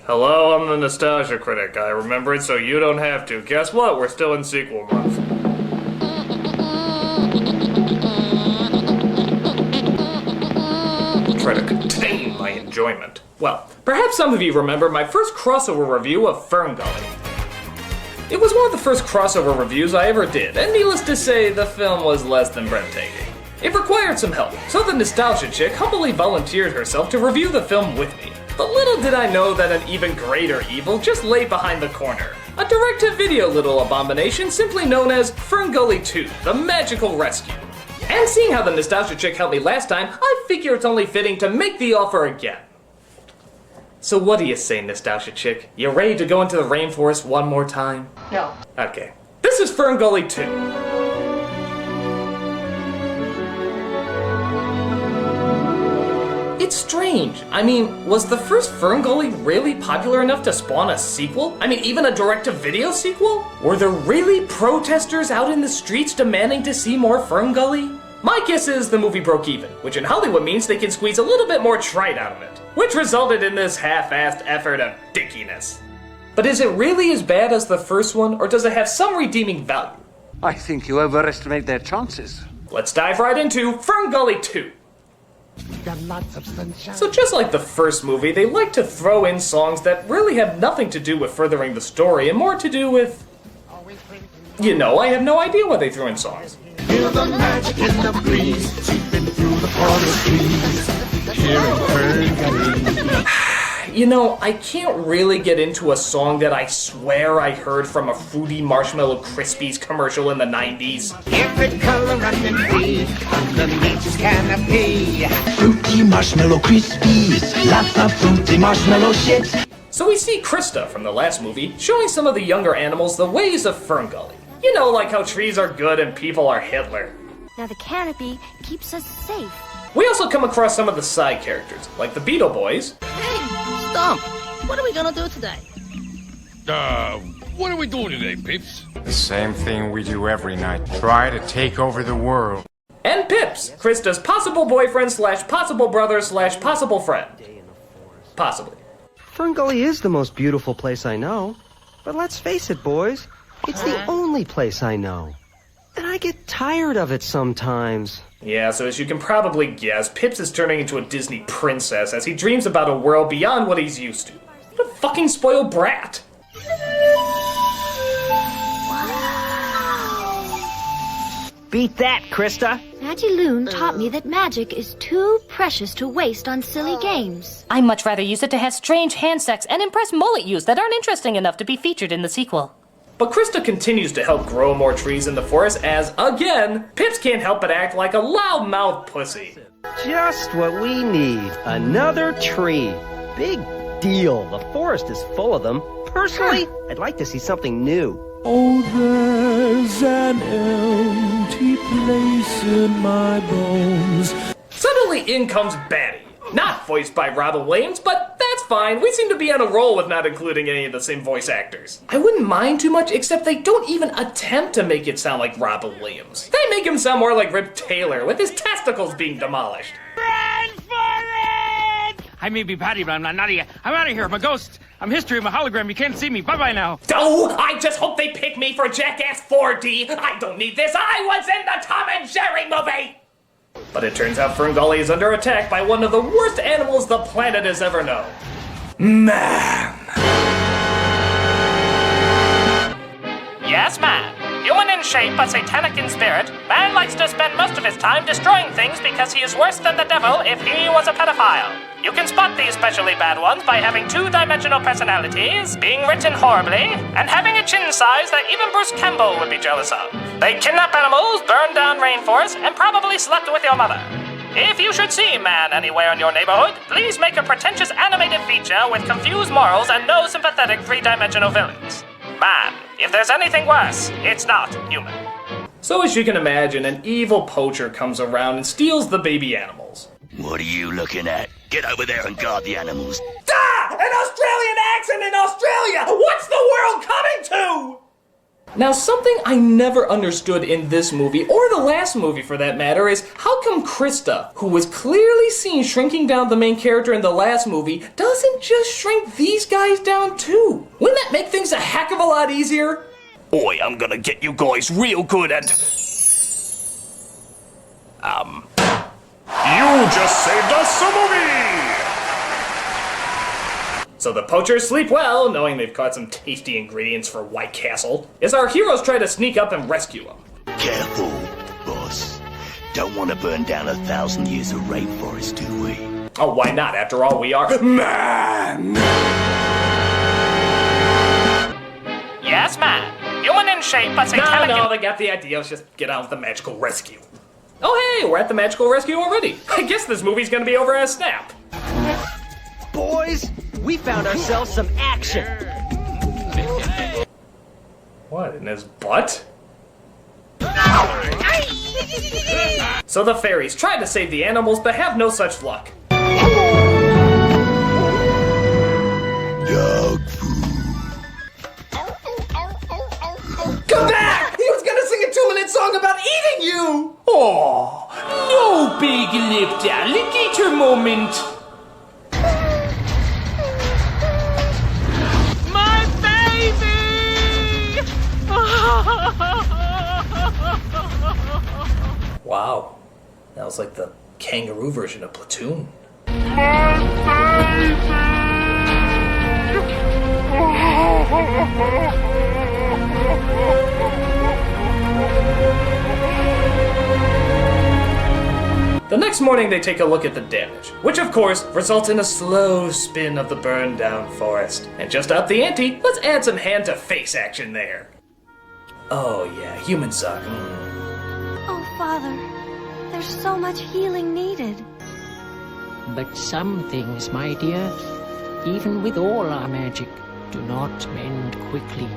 Hello, I'm the Nostalgia Critic. I remember it so you don't have to. Guess what? We're still in sequel month. Try to contain my enjoyment. Well, perhaps some of you remember my first crossover review of Ferngully. It was one of the first crossover reviews I ever did, and needless to say, the film was less than breathtaking. It required some help, so the Nostalgia Chick humbly volunteered herself to review the film with me. But little did I know that an even greater evil just lay behind the corner. A direct-to-video little abomination simply known as Ferngully 2, The Magical Rescue. And seeing how the Nostalgia Chick helped me last time, I figure it's only fitting to make the offer again. So what do you say, Nostalgia Chick? You ready to go into the rainforest one more time? No. Okay. This is Ferngully 2. It's strange. I mean, was the first Ferngully really popular enough to spawn a sequel? I mean, even a direct-to-video sequel? Were there really protesters out in the streets demanding to see more Ferngully? My guess is the movie broke even, which in Hollywood means they can squeeze a little bit more trite out of it, which resulted in this half-assed effort of dickiness. But is it really as bad as the first one, or does it have some redeeming value? I think you overestimate their chances. Let's dive right into Ferngully 2. So just like the first movie, they like to throw in songs that really have nothing to do with furthering the story and more to do with... You know, I have no idea why they threw in songs. Feel the magic in the breeze, sweeping through the forest trees, hearing Ferngully. You know, I can't really get into a song that I swear I heard from a Fruity Marshmallow Krispies commercial in the 90s. Every color running free, underneath his canopy. Fruity Marshmallow Krispies, lots of fruity marshmallow shits. So we see Krista from the last movie showing some of the younger animals the ways of Ferngully. You know, like how trees are good and people are Hitler. Now the canopy keeps us safe. We also come across some of the side characters, like the Beetle Boys. Hey, Stump, what are we gonna do today? What are we doing today, Pips? The same thing we do every night. Try to take over the world. And Pips, Krista's possible boyfriend slash possible brother slash possible friend. Possibly. Ferngully is the most beautiful place I know. But let's face it, boys. It's the only place I know. And I get tired of it sometimes. Yeah, so as you can probably guess, Pips is turning into a Disney princess as he dreams about a world beyond what he's used to. What a fucking spoiled brat. Beat that, Krista! Magiloon taught me that magic is too precious to waste on silly games. I'd much rather use it to have strange hand sex and impress mullet use that aren't interesting enough to be featured in the sequel. But Krista continues to help grow more trees in the forest as, again, Pips can't help but act like a loudmouth pussy. Just what we need. Another tree. Big deal. The forest is full of them. Personally, I'd like to see something new. Oh, there's an empty place in my bones. Suddenly in comes Batty. Not voiced by Robin Williams, but that's fine. We seem to be on a roll with not including any of the same voice actors. I wouldn't mind too much, except they don't even attempt to make it sound like Robin Williams. They make him sound more like Rip Taylor, with his testicles being demolished. Run for it! I may be Patty, but I'm not Nadia. I'm out of here. I'm a ghost. I'm history. I'm a hologram. You can't see me. Bye-bye now. Oh, I just hope they pick me for Jackass 4D. I don't need this. I was in the Tom and Jerry movie. But it turns out Ferngully is under attack by one of the worst animals the planet has ever known. Man. Yes, man. Human in shape but satanic in spirit, man likes to spend most of his time destroying things because he is worse than the devil if he was a pedophile. You can spot these specially bad ones by having two-dimensional personalities, being written horribly, and having a chin size that even Bruce Campbell would be jealous of. They kidnap animals, burn down rainforests, and probably slept with your mother. If you should see man anywhere in your neighborhood, please make a pretentious animated feature with confused morals and no sympathetic three-dimensional villains. Man, if there's anything worse, it's not human. So as you can imagine, an evil poacher comes around and steals the baby animals. What are you looking at? Get over there and guard the animals. Ah! An Australian accent in Australia! What's the world coming to? Now, something I never understood in this movie, or the last movie for that matter, is how come Krista, who was clearly seen shrinking down the main character in the last movie, doesn't just shrink these guys down too? Wouldn't that make things a heck of a lot easier? Oi, I'm gonna get you guys real good and... You just saved us a movie! So the poachers sleep well, knowing they've caught some tasty ingredients for White Castle, as our heroes try to sneak up and rescue them. Careful, boss. Don't want to burn down 1,000 years of rainforest, do we? Oh, why not? After all, we are man! Yes, man. Human in shape, but satanic... No, they got the idea. Let's just get on with the magical rescue. Oh, hey, we're at the magical rescue already. I guess this movie's gonna be over at a snap. Boys, we found ourselves some action. What, in his butt? So the fairies try to save the animals, but have no such luck. Dog food. Come back! He was gonna sing a 2-minute song about eating you! Oh, no big lipped alligator moment. My baby! Wow, that was like the kangaroo version of Platoon. The next morning they take a look at the damage, which of course results in a slow spin of the burned down forest. And just up the ante, let's add some hand to face action there. Oh yeah, humans suck. Oh, Father, there's so much healing needed. But some things, my dear, even with all our magic, do not mend quickly.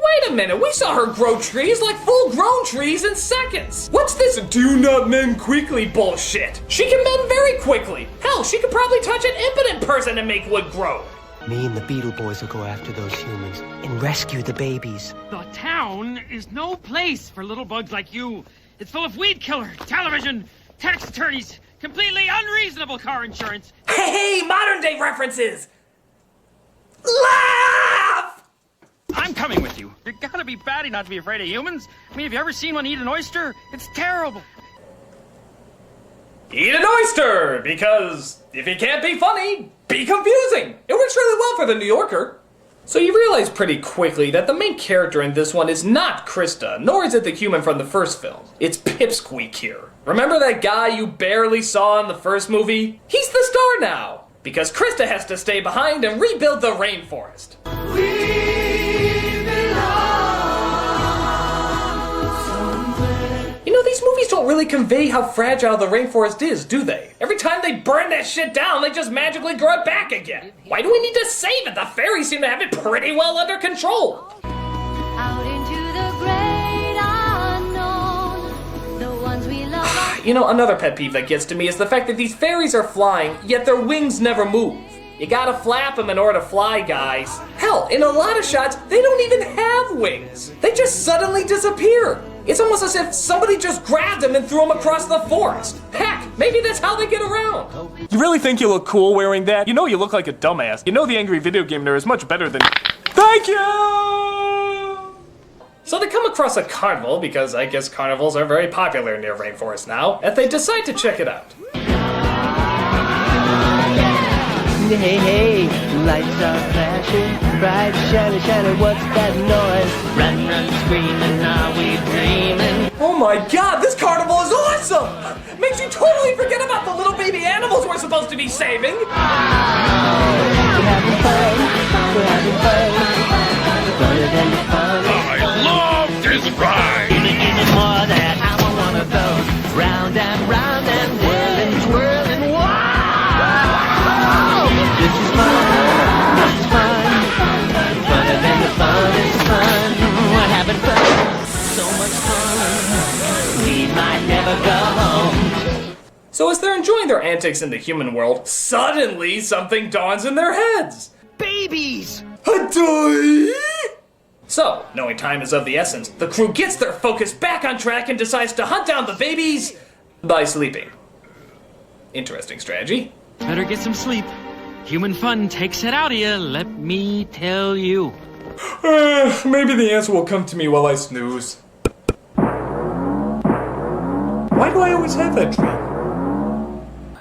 Wait a minute, we saw her grow trees like full-grown trees in seconds. What's this do not mend quickly bullshit? She can mend very quickly. Hell, she could probably touch an impotent person and make wood grow. Me and the Beetle Boys will go after those humans and rescue the babies. The town is no place for little bugs like you. It's full of weed killer, television, tax attorneys, completely unreasonable car insurance. Hey, modern-day references! Laugh! I'm coming with you. You gotta be batty not to be afraid of humans. I mean, have you ever seen one eat an oyster? It's terrible. Eat an oyster! Because if you can't be funny, be confusing! It works really well for the New Yorker. So you realize pretty quickly that the main character in this one is not Krista, nor is it the human from the first film. It's Pipsqueak here. Remember that guy you barely saw in the first movie? He's the star now, because Krista has to stay behind and rebuild the rainforest. You know, these movies don't really convey how fragile the rainforest is, do they? Every time they burn that shit down, they just magically grow it back again. Why do we need to save it? The fairies seem to have it pretty well under control. Out into the great unknown, the ones we love. You know, another pet peeve that gets to me is the fact that these fairies are flying, yet their wings never move. You gotta flap them in order to fly, guys. Hell, in a lot of shots, they don't even have wings. They just suddenly disappear. It's almost as if somebody just grabbed them and threw them across the forest. Heck, maybe that's how they get around. You really think you look cool wearing that? You know you look like a dumbass. You know the angry video game nerd is much better than... Thank you! So they come across a carnival, because I guess carnivals are very popular near rainforest now, and they decide to check it out. Hey, hey, lights are flashing, bright, shiny, shiny, what's that noise? Run, run, screaming, are we dreaming? Oh my god, this carnival is awesome! Makes you totally forget about the little baby animals we're supposed to be saving! We're having fun, we're having fun, funner than the fun. I love this ride! Give me more of that, I want one of those. Round and whirling, twirling, wow! This is fun, funner than the fun is fun. We're having fun, so much fun, we might never go home. So as they're enjoying their antics in the human world, suddenly something dawns in their heads. Babies! Adoy! So, knowing time is of the essence, the crew gets their focus back on track and decides to hunt down the babies by sleeping. Interesting strategy. Better get some sleep. Human fun takes it out of you, let me tell you. Maybe the answer will come to me while I snooze. Why do I always have that dream?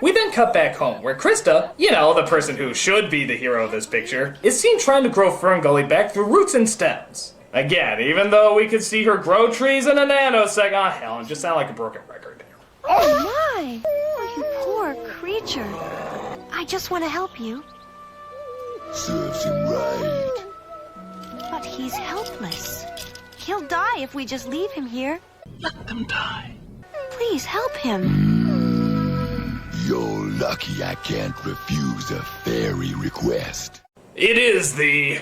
We then cut back home, where Krista, you know, the person who should be the hero of this picture, is seen trying to grow Ferngully back through roots and stems. Again, even though we could see her grow trees in a nanosecond, oh hell, it just sounded like a broken record. Oh my! Oh, you poor creature. I just want to help you. Serves him right. But he's helpless. He'll die if we just leave him here. Let them die. Please help him. You're lucky I can't refuse a fairy request. It is the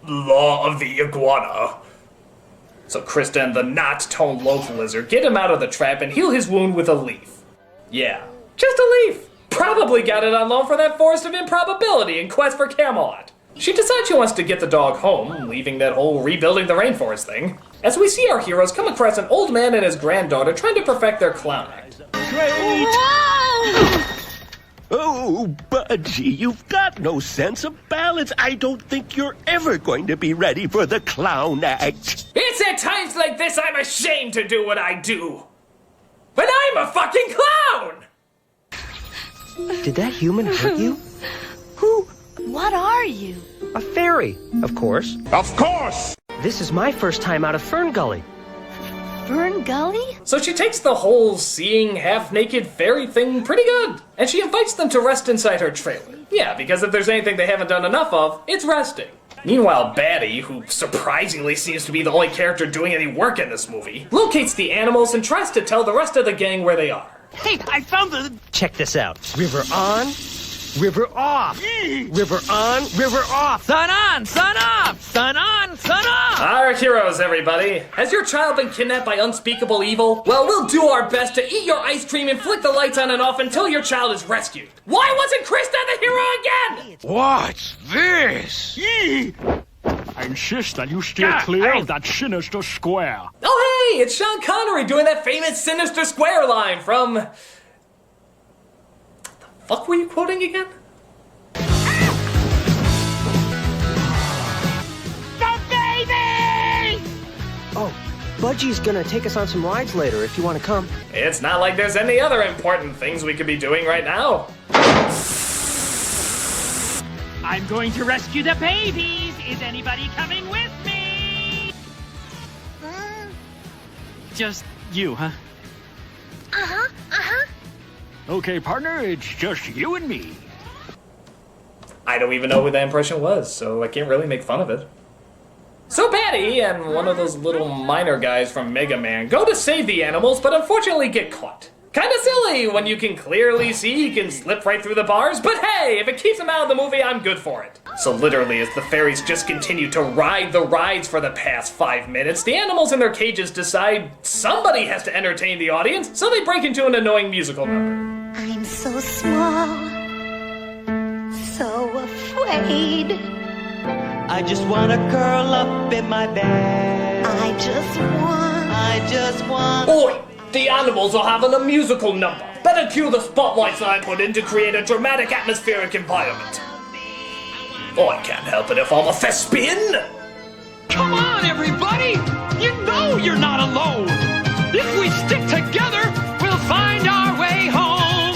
law of the iguana. So Krista and the not-toned loaf lizard get him out of the trap and heal his wound with a leaf. Yeah, just a leaf. Probably got it on loan for that Forest of Improbability in Quest for Camelot. She decides she wants to get the dog home, leaving that whole rebuilding the rainforest thing. As we see our heroes come across an old man and his granddaughter trying to perfect their clown act. Great! Oh, Budgie, you've got no sense of balance. I don't think you're ever going to be ready for the clown act. It's at times like this I'm ashamed to do what I do. But I'm a fucking clown! Did that human hurt you? What are you? A fairy, of course. Of course! This is my first time out of Ferngully. Ferngully? So she takes the whole seeing half-naked fairy thing pretty good, and she invites them to rest inside her trailer. Yeah, because if there's anything they haven't done enough of, it's resting. Meanwhile, Batty, who surprisingly seems to be the only character doing any work in this movie, locates the animals and tries to tell the rest of the gang where they are. Hey, I found the... Check this out. River on, river off. River on, river off. Sun on, sun off! Sun on, sun off! Our heroes, everybody. Has your child been kidnapped by unspeakable evil? Well, we'll do our best to eat your ice cream and flick the lights on and off until your child is rescued. Why wasn't Krista the hero again? What's this? I insist that you steer clear of that sinister square. Oh, hey, it's Sean Connery doing that famous Sinister Square line from... The fuck were you quoting again? Oh, Budgie's gonna take us on some rides later if you want to come. It's not like there's any other important things we could be doing right now. I'm going to rescue the babies! Is anybody coming with me? Just you, huh? Okay, partner, it's just you and me. I don't even know who that impression was, so I can't really make fun of it. So Batty and one of those little miner guys from Mega Man go to save the animals, but unfortunately get caught. Kinda silly when you can clearly see he can slip right through the bars, but hey, if it keeps him out of the movie, I'm good for it. So literally, as the fairies just continue to ride the rides for the past 5 minutes, the animals in their cages decide somebody has to entertain the audience, so they break into an annoying musical number. I'm so small, so afraid. I just wanna curl up in my bed. I just want. Oi! The animals are having a musical number. Better cue the spotlights that I put in to create a dramatic atmospheric environment. Oh, I can't help it if I'm a thespian! Come on, everybody! You know you're not alone! If we stick together, we'll find our way home!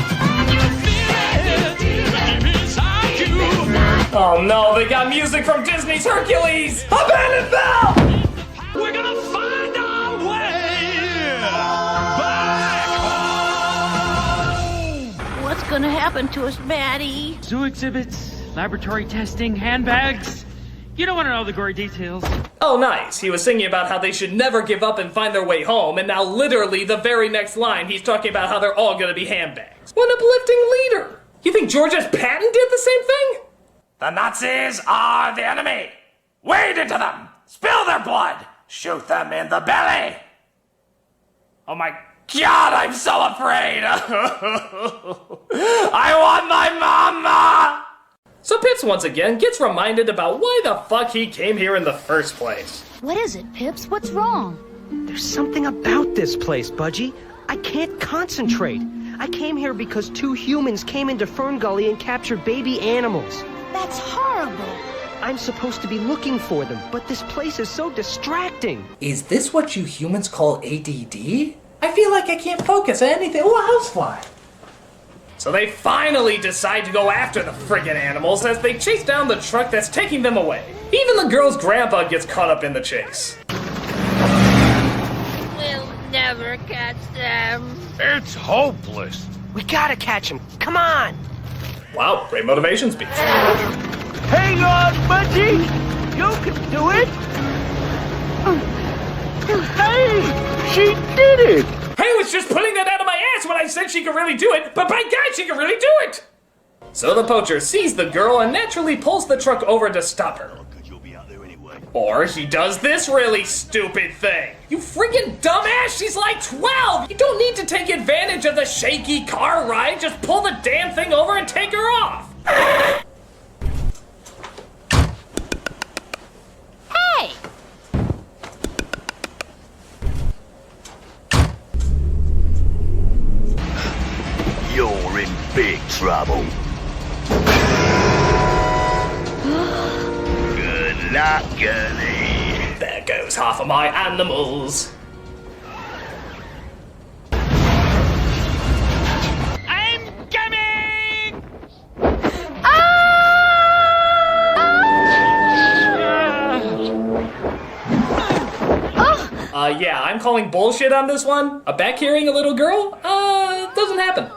You feel it deep inside you! Oh no, they got music from Disney's Hercules! Abandon Bell! We're gonna find our way! What's gonna happen to us, Batty? Zoo exhibits, laboratory testing, handbags. You don't want to know the gory details. Oh, nice. He was singing about how they should never give up and find their way home, and now literally the very next line he's talking about how they're all gonna be handbags. What an uplifting leader! You think Georges Patton did the same thing? The Nazis are the enemy. Wade into them. Spill their blood. Shoot them in the belly. Oh my God, I'm so afraid. I want my mama. So Pips once again gets reminded about why the fuck he came here in the first place. What is it, Pips? What's wrong? There's something about this place, Budgie. I can't concentrate. I came here because 2 humans came into Ferngully and captured baby animals. That's horrible. I'm supposed to be looking for them, but this place is so distracting. Is this what you humans call ADD? I feel like I can't focus on anything. Oh, a housefly. So they finally decide to go after the friggin' animals as they chase down the truck that's taking them away. Even the girl's grandpa gets caught up in the chase. We'll never catch them. It's hopeless. We gotta catch them. Come on. Wow, great motivation speech. Hang on, Budgie! You can do it! Hey! She did it! I was just pulling that out of my ass when I said she could really do it, but by God, she could really do it! So the poacher sees the girl and naturally pulls the truck over to stop her. Or he does this really stupid thing. You friggin' dumbass, she's like 12! You don't need to take advantage of the shaky car ride, just pull the damn thing over and take her off! Hey! You're in big trouble. Good luck, girlie. There goes half of my animals. I'm coming! Yeah, I'm calling bullshit on this one. A back carrying a little girl? Doesn't happen.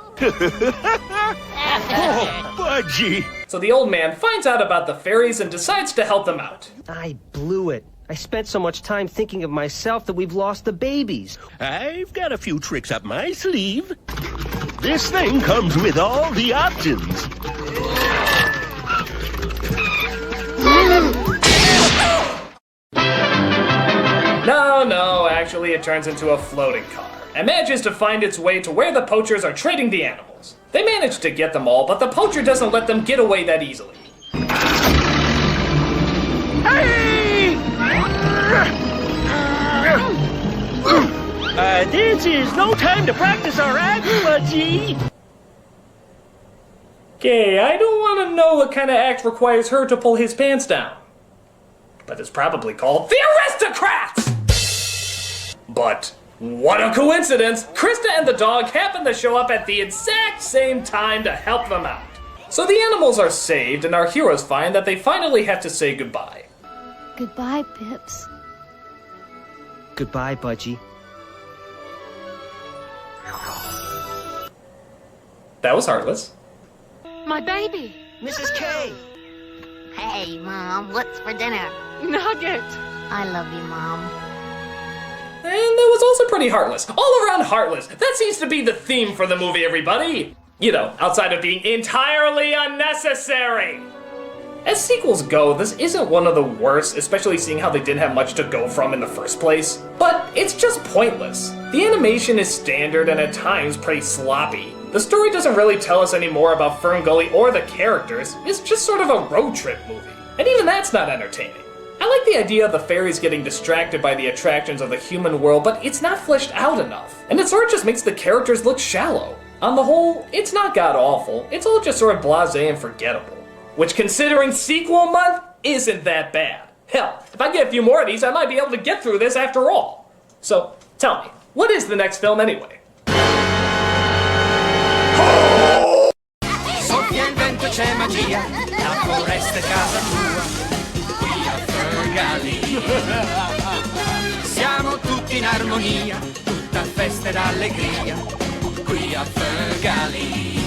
Oh, Budgie! So the old man finds out about the fairies and decides to help them out. I blew it. I spent so much time thinking of myself that we've lost the babies. I've got a few tricks up my sleeve. This thing comes with all the options. No, actually it turns into a floating car and manages to find its way to where the poachers are trading the animals. They manage to get them all, but the poacher doesn't let them get away that easily. Hey! This is no time to practice our act, Budgie. Okay, I don't want to know what kind of act requires her to pull his pants down. But it's probably called the Aristocrats! But what a coincidence! Krista and the dog happen to show up at the exact same time to help them out. So the animals are saved, and our heroes find that they finally have to say goodbye. Goodbye, Pips. Goodbye, Budgie. That was heartless. My baby. Mrs. K! Hey, Mom, what's for dinner? Nugget. I love you, Mom. And that was also pretty heartless. All around heartless. That seems to be the theme for the movie, everybody. You know, outside of being entirely unnecessary. As sequels go, this isn't one of the worst, especially seeing how they didn't have much to go from in the first place. But it's just pointless. The animation is standard and at times pretty sloppy. The story doesn't really tell us any more about Ferngully or the characters. It's just sort of a road trip movie. And even that's not entertaining. I like the idea of the fairies getting distracted by the attractions of the human world, but it's not fleshed out enough. And it sort of just makes the characters look shallow. On the whole, it's not god-awful. It's all just sort of blasé and forgettable. Which, considering sequel month, isn't that bad. Hell, if I get a few more of these, I might be able to get through this after all. So, tell me, what is the next film anyway? Soffia il vento, c'è magia, la foresta è casa tua, qui a Ferngully. Siamo tutti in armonia, tutta festa ed allegria, qui a Ferngully.